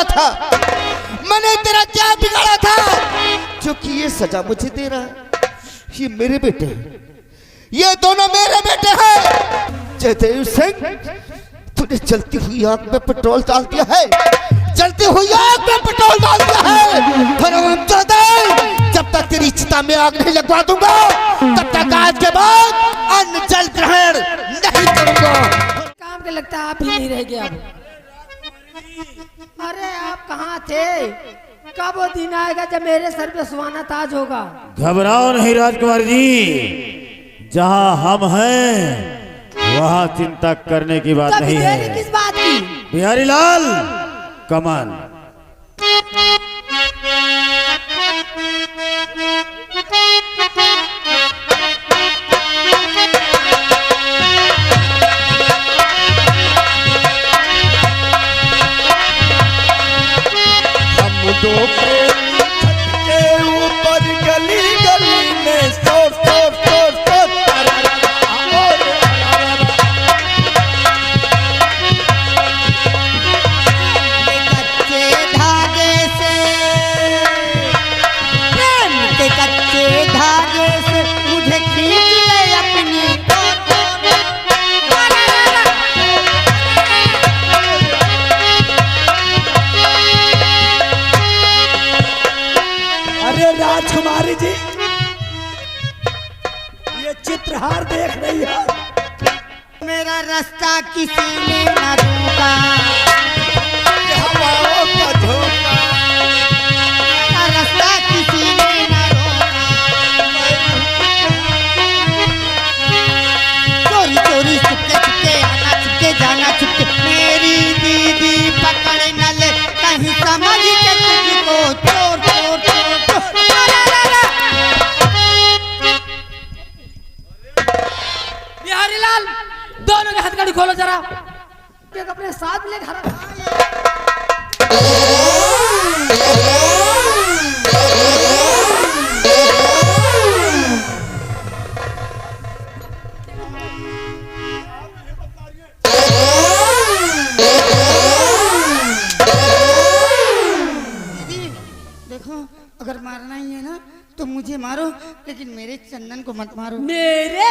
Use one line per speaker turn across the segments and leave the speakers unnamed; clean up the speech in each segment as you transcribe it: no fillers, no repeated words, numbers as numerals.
बिगाड़ा था, मैंने तेरा क्या बिगाड़ा था जो कि ये सजा मुझे दे रहा है? ये मेरे बेटे हैं, ये दोनों मेरे बेटे हैं। जयदेव सिंह, तूने जलती हुई आग में पेट्रोल डाल दिया है, जलती हुई आग में पेट्रोल डाल दिया है। जब तक तेरी चिता में आग नहीं लगवा दूंगा, तब तक आज के बाद अन्न जल ग्रहण नहीं करूंगा।
काम के लगता है आप ही नहीं रह गए अब। अरे आप कहाँ थे? कब वो दिन आएगा जब मेरे सर पे सुहाना ताज होगा?
घबराओ नहीं राजकुमार जी, जहाँ हम हैं वहाँ चिंता करने की बात नहीं है।
किस बात की?
बिहारी लाल, कमान।
हम दो के ऊपर गली गली में शोर शोर शोर शोर, कच्चे धागे से, प्रेम के कच्चे धागे से मुझे खींच ले अपनी।
अरे राजकुमारी जी, ये चित्रहार देख रही है।
मेरा रास्ता किसी ने न रोका, हवाओं का झोंका, मेरा रास्ता किसी ने न रोका। चोरी चोरी छुपके छुपके आना, छुपके जाना, छुपके मेरी दीदी पकड़ न ले कहीं, समझ के तुझको चोर चोर चोर चोर।
बिहारी लाल, दोनों के हथकड़ी खोलो जरा, एक अपने साथ ले घर।
दीदी देखो, अगर मारना ही है ना तो मुझे मारो, लेकिन मेरे चंदन को मत मारो।
मेरे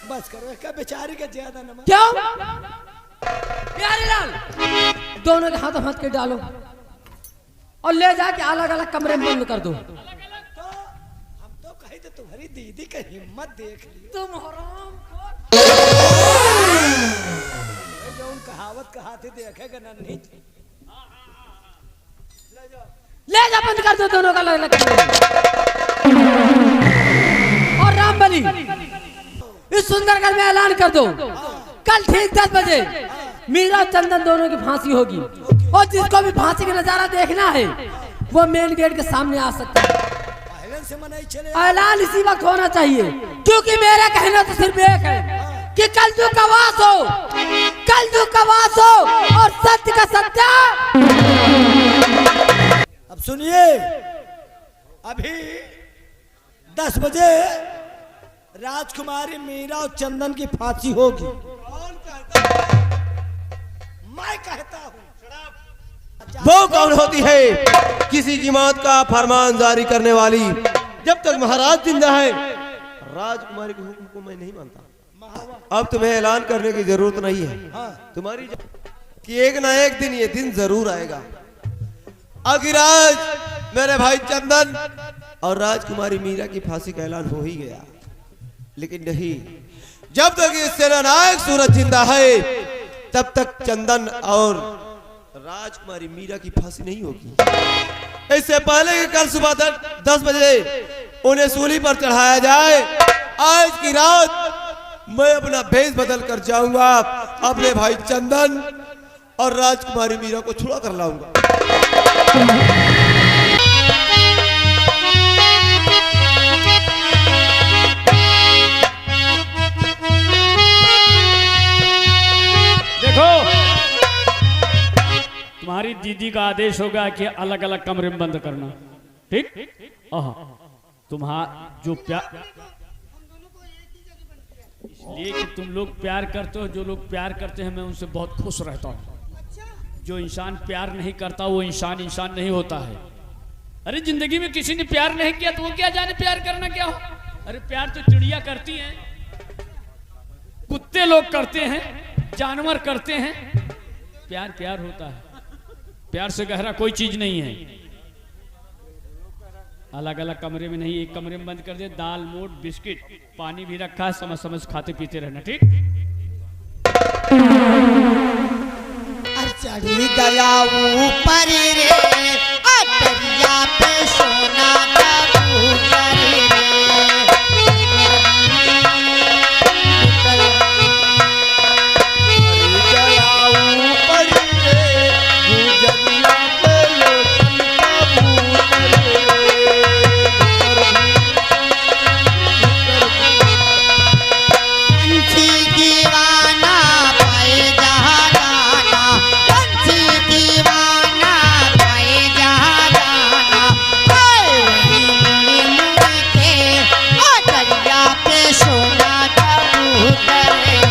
बस करो, इसका बेचारी का ज्यादा नमक।
क्यों? बिहारी लाल, दोनों के हाथों हाथ के डालो और ले जाके अलग अलग कमरे में बंद कर दो।
तो हम तो कही तो तुम्हारी दीदी का हिम्मत देख ली।
तुम हराम
जो उन कहावत कहाते देखेगा ना नहीं।
ले जा, बंद कर दो दोनों का अलग अलग कमरे। और रामबली, इस सुंदर घर में ऐलान कर दो, कल ठीक 10 बजे मीरा और चंदन दोनों की फांसी होगी। और जिसको भी फांसी का नजारा देखना है वो मेन गेट के सामने आ सकता है।
से मनाई चले।
ऐलान इसी वक्त होना चाहिए, क्योंकि मेरा कहना तो सिर्फ एक है कि कलयुग का वास हो, कलयुग का वास हो और सत्य का सत्य।
अब सुनिए, अभी 10 बजे राजकुमारी मीरा और चंदन की फांसी होगी। कौन कहता है? मैं कहता हूँ।
वो कौन होती है किसी की मौत का फरमान जारी करने वाली? जब तक महाराज जिंदा है राजकुमारी के हुक्म को मैं नहीं मानता। अब तुम्हें ऐलान करने की जरूरत नहीं है। तुम्हारी कि एक ना एक दिन ये दिन जरूर आएगा। आखिर आज मेरे भाई चंदन और राजकुमारी मीरा की फांसी का ऐलान हो ही गया, लेकिन नहीं, जब तक ये सेनानायक सूरज जिंदा है तब तक चंदन और राजकुमारी मीरा की फांसी नहीं होगी। इससे पहले कि कल सुबह 10 बजे उन्हें सूली पर चढ़ाया जाए, आज की रात मैं अपना भेष बदल कर जाऊंगा, अपने भाई चंदन और राजकुमारी मीरा को छुड़ा कर लाऊंगा।
देखो, तुम्हारी दीदी का आदेश होगा कि अलग अलग कमरे में बंद करना, ठीक? तुम्हारा जो प्यार, इसलिए कि तुम लोग प्यार करते हो, जो लोग प्यार करते हैं मैं उनसे बहुत खुश रहता हूँ। जो इंसान प्यार नहीं करता वो इंसान नहीं होता है। अरे जिंदगी में किसी ने प्यार नहीं किया तो वो क्या जाने प्यार करना क्या हो। अरे प्यार तो चिड़िया करती हैं, कुत्ते लोग करते हैं, जानवर करते हैं। प्यार प्यार होता है, प्यार से गहरा कोई चीज नहीं है। अलग अलग कमरे में नहीं, एक कमरे में बंद कर दे, दाल मोट बिस्किट पानी भी रखा है, समझ समझ खाते पीते रहना, ठीक।
चढ़ी गया ऊपर रे अटरिया पे सोना कबूतर रे। चढ़ी गया ऊपर रे गुजरिया पे कबूतर रे। दीवाना पाए जहाँ जाना, दीवाना पाए जहाँ जाना, वही मुड़ मुड़ के अटरिया पे सोना कबूतर रे।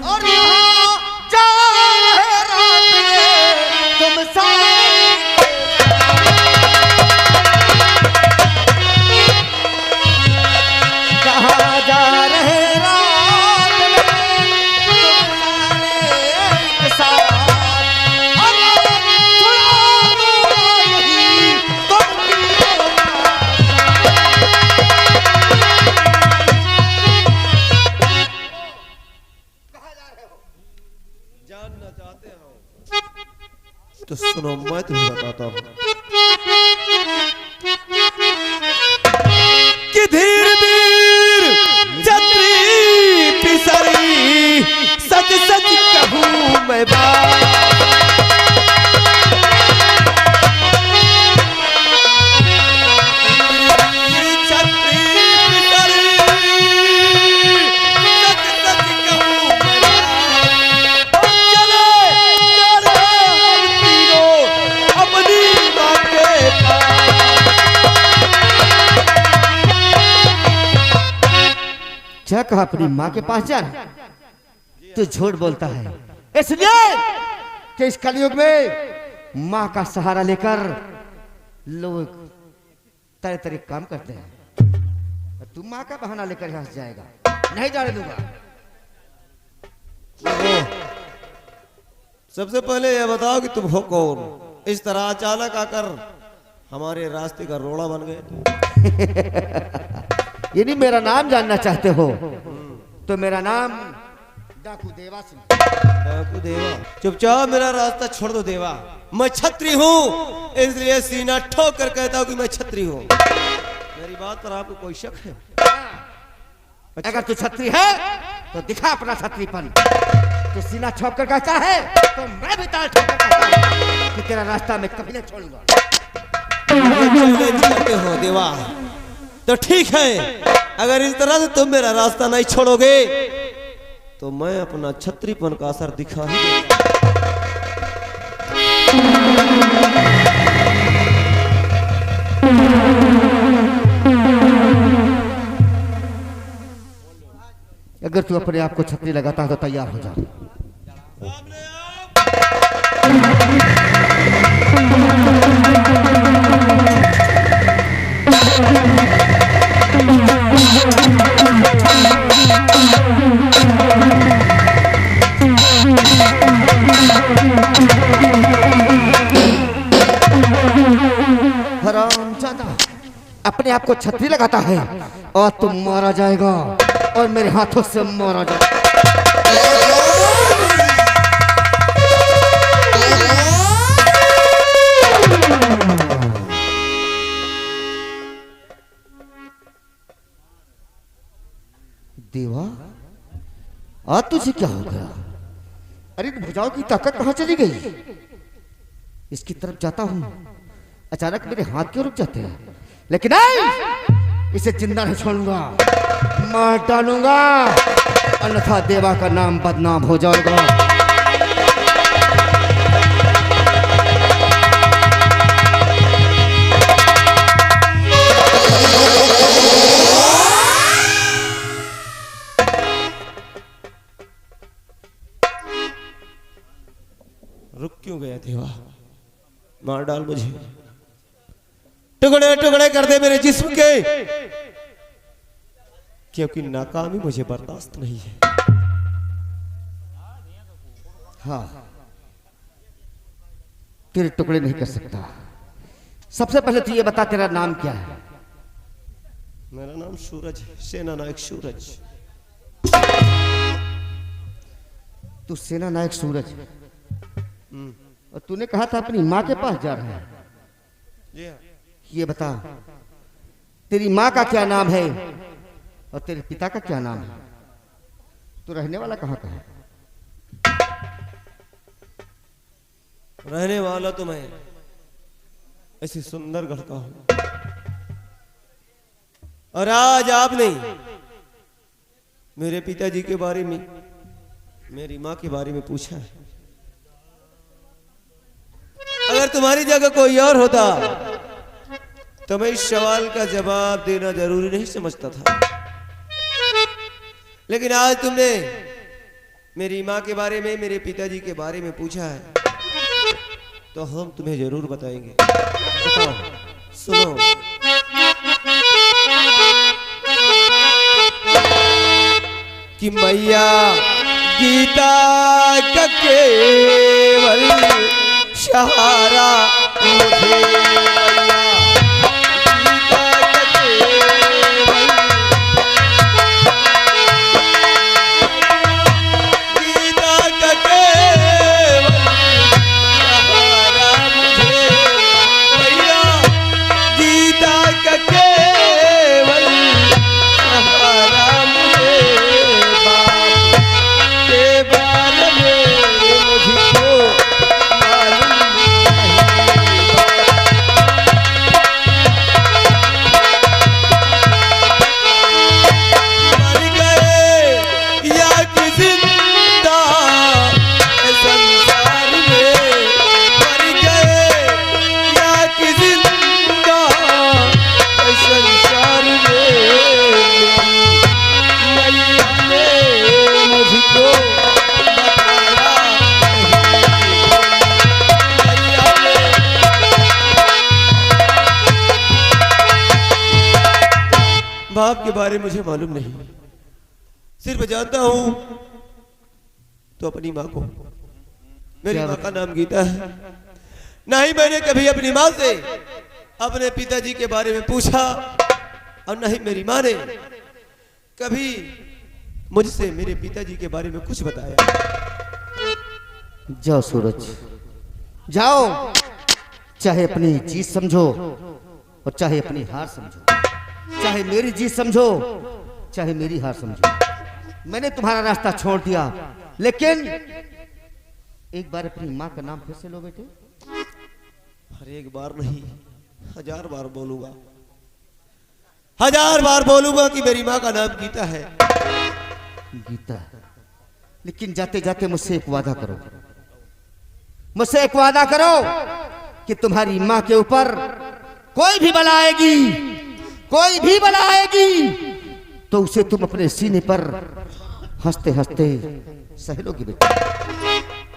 और यहाँ जा रहे रात में तुम कहाँ जा रहे रात में तुम सारे एक साथ। अरे चुरा दूंगा यही तुमकी
जानना चाहते हो तो सुनो, मैं तुम्हें बताता हूँ कि धीर धीर छतरी पिसरी सच सच कहूँ मैं बात। छतरी पिसरी सच सच कहूँ मैं बात। चले चले हम तीनों अपनी माँ के पास।
क्या कहा अपनी माँ के पास जाना? तू झूठ बोलता है इसलिए कि इस कलयुग में माँ का सहारा लेकर लोग तरह तरह काम करते हैं। और तू माँ का बहाना लेकर यहाँ से जाएगा, नहीं जाने दूंगा।
सबसे पहले यह बताओ कि तुम हो कौन? इस तरह अचानक आकर हमारे रास्ते का रोड़ा बन गए।
यदि मेरा नाम जानना चाहते हो तो मेरा नाम डाकू देवा सिंह।
डाकू देवा, चुपचाप मेरा रास्ता छोड़ दो देवा। मैं छत्री हूँ, इसलिए सीना ठोक कर कहता हूँ कि मैं छत्री हूँ। मेरी बात पर आपको कोई शक है?
अगर तू छत्री है तो दिखा अपना छत्रीपन। तू सीना ठोक कर कहता है तो मैं भी ताल ठोक कर कहता हूं कि तेरा रास्ता मैं कभी नहीं छोड़ूंगा।
चैलेंज करते हो देवा, तो ठीक है। अगर इस तरह से तुम मेरा रास्ता नहीं छोड़ोगे तो मैं अपना छत्रीपन का असर दिखा ही दूंगा।
अगर तू अपने आप को छतरी लगाता है तो तैयार हो जा। हरामजादा अपने आप को छतरी लगाता है और तुम मारा जाएगा और मेरे हाथों से मारा जाएगा। देवा आज तुझे क्या हो गया? अरे इन भुजाओं की ताकत कहाँ चली गई? इसकी तरफ जाता हूं, अचानक मेरे हाथ क्यों रुक जाते हैं? लेकिन नहीं, इसे जिंदा नहीं छोड़ूंगा। मार डालूंगा, अन्यथा देवा का नाम बदनाम हो जाएगा।
रुक क्यों गया देवा? मार डाल मुझे, टुकड़े टुकड़े कर दे मेरे जिस्म के, क्योंकि नाकामी मुझे बर्दाश्त नहीं है।
हाँ, तेरे टुकड़े नहीं कर सकता। सबसे पहले तू ये बता, तेरा नाम क्या है?
मेरा नाम सूरज है, सेना नायक सूरज।
तू सेना नायक सूरज, और तूने कहा था अपनी माँ के पास जा रहा है।
जी हाँ।
ये बता, तेरी माँ का क्या नाम है और तेरे पिता का क्या नाम है? तू रहने वाला कहाँ का है?
रहने वाला तो मैं ऐसे सुंदरगढ़ का हूं, और आज आपने मेरे पिताजी के बारे में, मेरी माँ के बारे में पूछा है। अगर तुम्हारी जगह कोई और होता तो मैं इस सवाल का जवाब देना जरूरी नहीं समझता था, लेकिन आज तुमने मेरी माँ के बारे में, मेरे पिताजी के बारे में पूछा है, तो हम तुम्हें जरूर बताएंगे। बताओ, सुनो। कि मैया गीता का केवल सहारा मुझे, गीता का केवल सहारा मुझे, मैया गीता का केवल सहारा मुझे, बाप के बारे में मुझको मालूम मर गए या कि जिंदा संसार में, मर गए या कि जिंदा संसार में, मैया ने मुझको बताया मैया ने। बाप के बारे मुझे मालूम नहीं, सिर्फ जानता हूं तो अपनी माँ को। मेरी
क्या
माँ का नाम गीता है। नहीं मैंने कभी अपनी माँ से अपने पिताजी के बारे में पूछा, और नहीं मेरी माँ ने कभी मुझसे मेरे पिताजी के बारे में कुछ बताया।
जाओ सूरज, जाओ, चाहे अपनी जीत समझो और चाहे अपनी हार समझो, चाहे मेरी जीत समझो चाहे मेरी हार समझो। मैंने तुम्हारा रास्ता छोड़ दिया, लेकिन एक बार अपनी माँ का नाम फिर से लो बेटे।
हर एक बार नहीं, 1000 बार बोलूंगा, 1000 बार बोलूंगा कि मेरी माँ का नाम गीता है।
गीता, लेकिन जाते जाते मुझसे एक वादा करो, मुझसे एक वादा करो कि तुम्हारी माँ के ऊपर कोई भी बला आएगी, कोई भी बला आएगी, तो उसे तुम अपने सीने पर हंसते हंसते सह लोगी बेटा।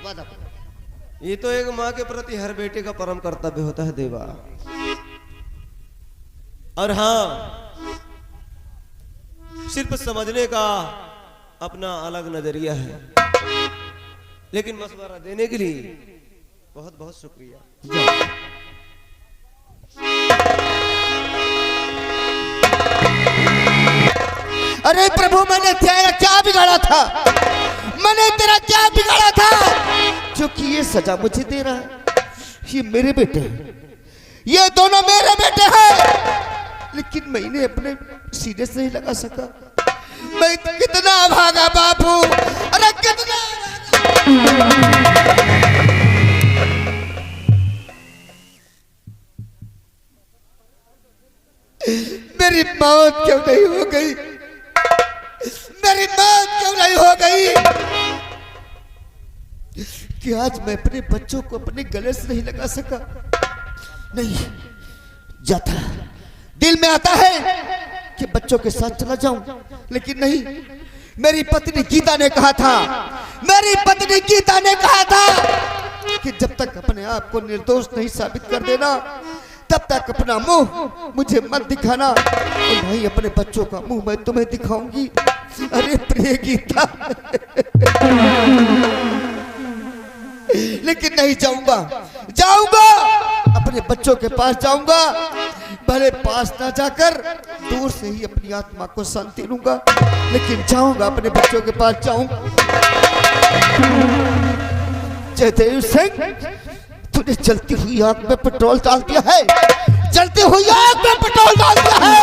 वादा करो।
ये तो एक माँ के प्रति हर बेटे का परम कर्तव्य होता है देवा। और हाँ, सिर्फ समझने का अपना अलग नजरिया है, लेकिन मशवरा देने के लिए बहुत बहुत शुक्रिया।
जाओ। अरे प्रभु, मैंने तेरा क्या बिगाड़ा था? मैंने तेरा क्या बिगाड़ा था जो कि ये सजा मुझे दे रहा है? ये मेरे बेटे हैं, ये दोनों मेरे बेटे हैं, लेकिन मैंने अपने सीने से नहीं लगा सका। मैं कितना भागा बापू, अरे कितना भागा। मेरी मौत क्यों नहीं हो गई? मेरी मौत क्यों नहीं हो गई कि आज मैं अपने बच्चों को अपने गले से नहीं लगा सका। नहीं जाता, दिल में आता है कि बच्चों के साथ चला जाऊं, लेकिन नहीं। मेरी पत्नी गीता ने कहा था, मेरी पत्नी गीता ने कहा था कि जब तक अपने आप को निर्दोष नहीं साबित कर देना तब तक अपना मुंह मुझे मत दिखाना, और नहीं अपने बच्चों का मुंह मैं तुम्हें दिखाऊंगी। अरे प्रिय गीता, लेकिन नहीं जाऊंगा, जाऊंगा अपने बच्चों के पास जाऊंगा, भले पास ना जाकर दूर से ही अपनी आत्मा को शांति लूंगा, लेकिन जाऊंगा अपने बच्चों के पास जाऊंगा। जयदेव सिंह, तूने जलती हुई आग में पेट्रोल डाल दिया है, जलती हुई आग में पेट्रोल डाल दिया है।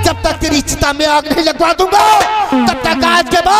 जब तक तेरी चिता में आग नहीं लगवा दूंगा तब तक आज के बाद